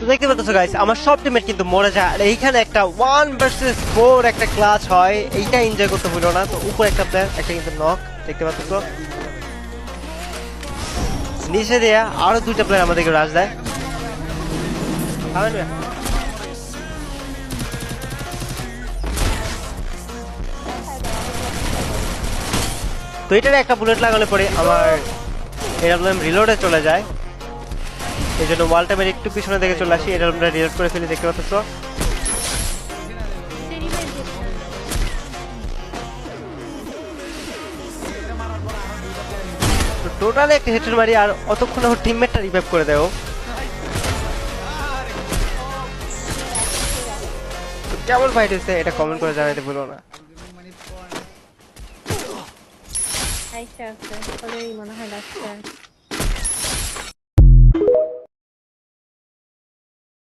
তো দেখতে পাচ্ছ গাইস আমার সব টিমমেট কিন্তু মরে যায় আর এইখানে একটা 1 ভার্সেস 4 একটা ক্লাচ হয়, এইটা এনজয় করতে হলো না। তো উপরে একটা প্লেয়ার, একটা কিন্তু নক দেখতে পাচ্ছ, নিচে দেয়া আরো দুইটা প্লেয়ার আমাদেরকে রাশ দেয়। তো এটার একটা বুলেট লাগালে পরে আমার এরকম রিলোডে চলে যায়, এই জন্য ওয়াল টাইমের একটু পিছনে দিকে চলে আসি, এটা আমরা রিলোড করে ফেলি দেখতে পাচ্ছ। টোটালি একটা হেডশট মারি আর অতক্ষণ ওর টিমমেটটা রিভাইভ করে দেয়। কেমন ফাইট হয়েছে এটা কমেন্ট করে জানাতে ভুলো না। আইসা আছে, মনে হয় লাস্ট